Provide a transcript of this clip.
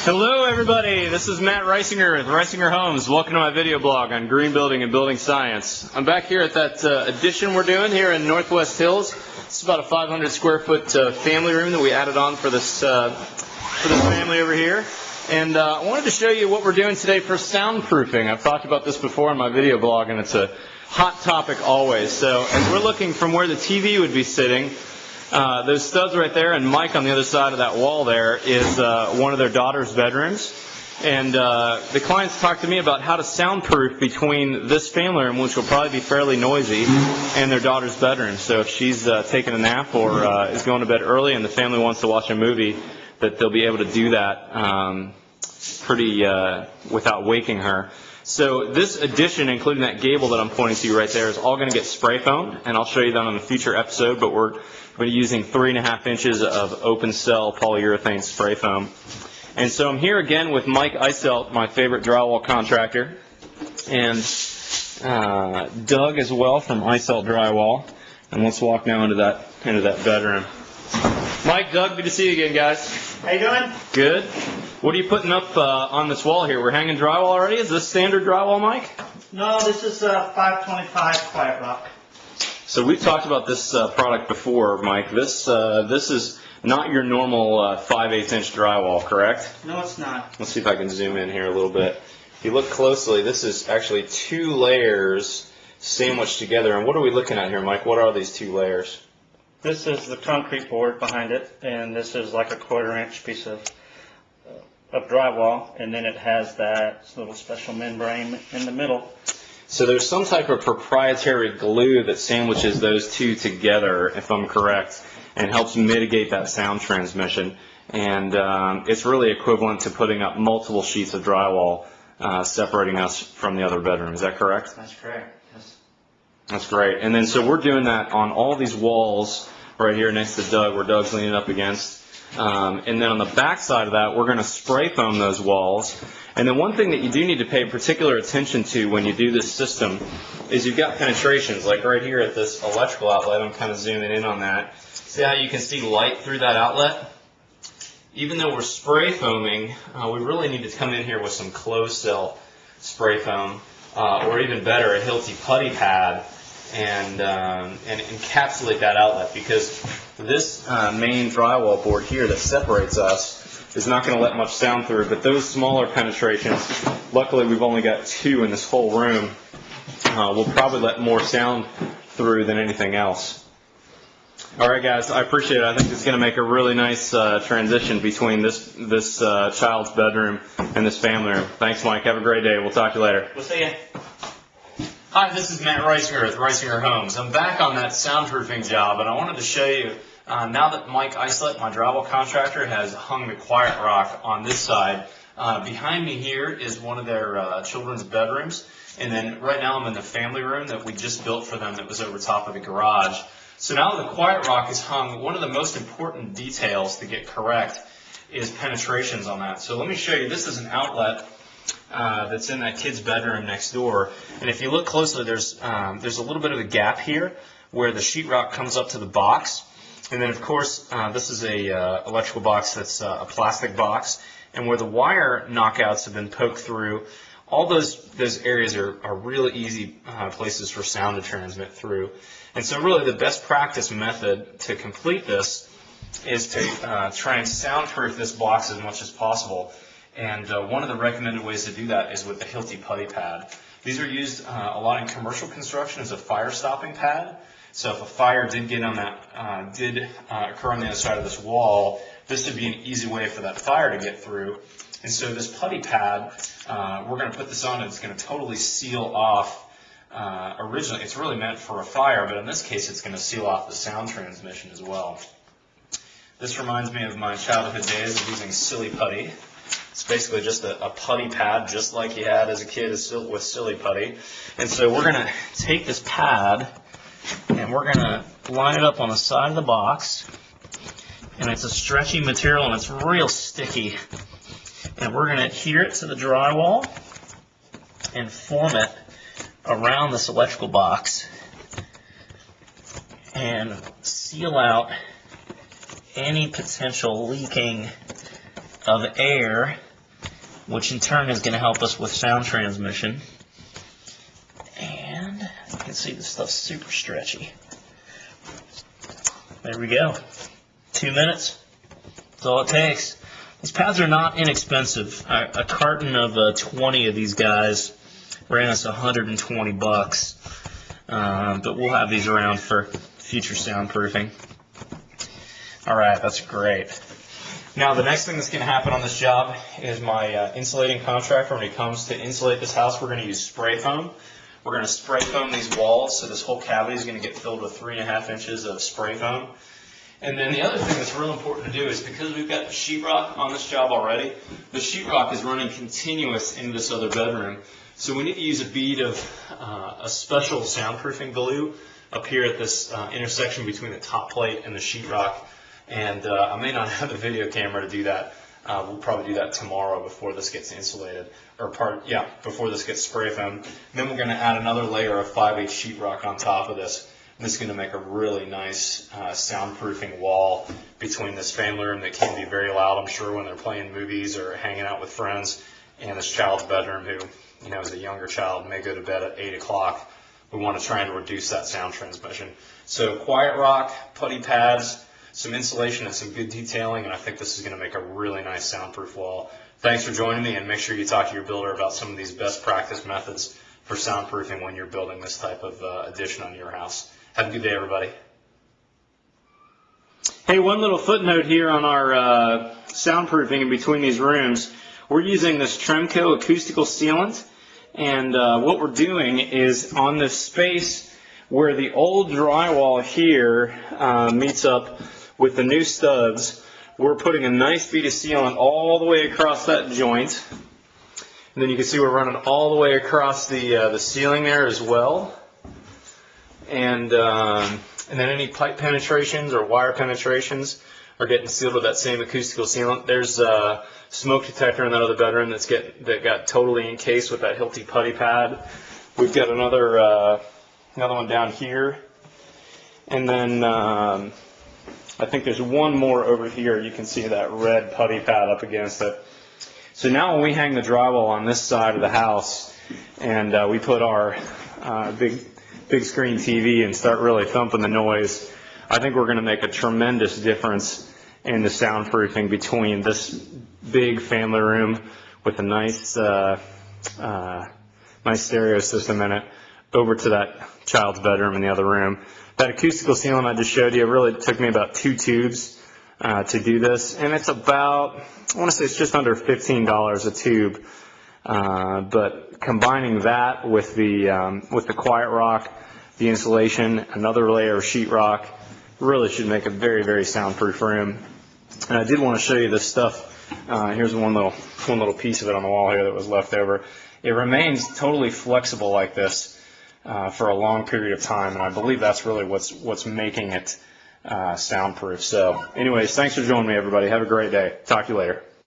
Hello everybody, this is Matt Reisinger with Reisinger Homes. Welcome to my video blog on green building and building science. I'm back here at that addition we're doing here in Northwest Hills. It's about a 500 square foot family room that we added on for this family over here. And I wanted to show you what we're doing today for soundproofing. I've talked about this before in my video blog, and it's a hot topic always. So as we're looking from where the TV would be sitting, those studs right there and Mike on the other side of that wall there is one of their daughter's bedrooms. And the clients talked to me about how to soundproof between this family room, which will probably be fairly noisy, and their daughter's bedroom. So if she's taking a nap or is going to bed early and the family wants to watch a movie, that they'll be able to do that pretty without waking her. So this addition, including that gable that I'm pointing to you right there, is all going to get spray foamed, and I'll show you that on a future episode, but we're using 3.5 inches of open cell polyurethane spray foam. And so I'm here again with Mike Eiselt, my favorite drywall contractor, and Doug as well from Eiselt Drywall. And let's walk now into that bedroom. Mike, Doug, good to see you again, guys. How you doing? Good. What are you putting up on this wall here? We're hanging drywall already? Is this standard drywall, Mike? No, this is 525 Quiet Rock. So we've talked about this product before, Mike. This is not your normal 5/8 inch drywall, correct? No, it's not. Let's see if I can zoom in here a little bit. If you look closely, this is actually 2 layers sandwiched together. And what are we looking at here, Mike? What are these 2 layers? This is the concrete board behind it, and this is like a 1/4 inch piece of drywall, and then it has that little special membrane in the middle. So there's some type of proprietary glue that sandwiches those 2 together, if I'm correct, and helps mitigate that sound transmission. And it's really equivalent to putting up multiple sheets of drywall separating us from the other bedroom. Is that correct? That's correct. Yes. That's great. And then so we're doing that on all these walls right here next to Doug, where Doug's leaning up against. And then on the back side of that, we're going to spray foam those walls. And then one thing that you do need to pay particular attention to when you do this system is you've got penetrations, like right here at this electrical outlet. I'm kind of zooming in on that. See how you can see light through that outlet? Even though we're spray foaming, we really need to come in here with some closed cell spray foam, or even better, a Hilty Putty pad, and encapsulate that outlet, because this main drywall board here that separates us is not going to let much sound through, but those smaller penetrations, luckily we've only got 2 in this whole room, will probably let more sound through than anything else. All right, guys, I appreciate it. I think it's going to make a really nice transition between this child's bedroom and this family room. Thanks, Mike. Have a great day. We'll talk to you later. We'll see you. Hi, this is Matt Reisinger with Reisinger Homes. I'm back on that soundproofing job, and I wanted to show you, now that Mike Eiselt, my drywall contractor, has hung the Quiet Rock on this side, behind me here is one of their children's bedrooms, and then right now I'm in the family room that we just built for them that was over top of the garage. So now that the Quiet Rock is hung, one of the most important details to get correct is penetrations on that. So let me show you. This is an outlet that's in that kid's bedroom next door, and if you look closely, there's a little bit of a gap here where the sheetrock comes up to the box, and then of course this is a electrical box that's a plastic box, and where the wire knockouts have been poked through, all those areas are really easy places for sound to transmit through. And so really the best practice method to complete this is to try and soundproof this box as much as possible. And one of the recommended ways to do that is with the Hilty Putty pad. These are used a lot in commercial construction as a fire stopping pad. So if a fire did get on that, occur on the other side of this wall, this would be an easy way for that fire to get through. And so this putty pad, we're going to put this on, and it's going to totally seal off. Originally, it's really meant for a fire, but in this case, it's going to seal off the sound transmission as well. This reminds me of my childhood days of using Silly Putty. It's basically just a putty pad, just like you had as a kid with Silly Putty. And so we're going to take this pad, and we're going to line it up on the side of the box. And it's a stretchy material, and it's real sticky. And we're going to adhere it to the drywall and form it around this electrical box and seal out any potential leaking of air which in turn is going to help us with sound transmission. And you can see this stuff's super stretchy. There we go. 2 minutes. That's all it takes. These pads are not inexpensive. A carton of 20 of these guys ran us $120, but we'll have these around for future soundproofing. All right, that's great. Now the next thing that's going to happen on this job is my insulating contractor, when he comes to insulate this house, we're going to use spray foam. We're going to spray foam these walls, so this whole cavity is going to get filled with 3.5 inches of spray foam. And then the other thing that's real important to do is, because we've got the sheetrock on this job already, the sheetrock is running continuous into this other bedroom. So we need to use a bead of a special soundproofing glue up here at this intersection between the top plate and the sheetrock. And I may not have the video camera to do that. We'll probably do that tomorrow before this gets insulated, or before this gets spray foamed. Then we're going to add another layer of 5/8 sheetrock on top of this. This is going to make a really nice soundproofing wall between this family room that can be very loud, I'm sure, when they're playing movies or hanging out with friends, and this child's bedroom, who, is a younger child, may go to bed at 8 o'clock. We want to try and reduce that sound transmission. So quiet rock, putty pads, some insulation, and some good detailing, and I think this is going to make a really nice soundproof wall. Thanks for joining me, and make sure you talk to your builder about some of these best practice methods for soundproofing when you're building this type of addition on your house. Have a good day, everybody. Hey, one little footnote here on our soundproofing in between these rooms. We're using this Trimco acoustical sealant, and what we're doing is on this space where the old drywall here meets up with the new studs, we're putting a nice bead of sealant all the way across that joint. And then you can see we're running all the way across the ceiling there as well. And then any pipe penetrations or wire penetrations are getting sealed with that same acoustical sealant. There's a smoke detector in that other bedroom that got totally encased with that Hilty Putty pad. We've got another one down here, and then I think there's one more over here. You can see that red putty pad up against it. So now when we hang the drywall on this side of the house and we put our big screen TV and start really thumping the noise, I think we're going to make a tremendous difference in the soundproofing between this big family room with a nice stereo system in it over to that child's bedroom in the other room. That acoustical sealant I just showed you, it really took me about 2 tubes to do this, and it's about, I want to say it's just under $15 a tube. But combining that with the quiet rock, the insulation, another layer of sheetrock, really should make a very, very soundproof room. And I did want to show you this stuff. Here's one little piece of it on the wall here that was left over. It remains totally flexible like this for a long period of time, and I believe that's really what's making it soundproof. So anyways, thanks for joining me, everybody. Have a great day. Talk to you later.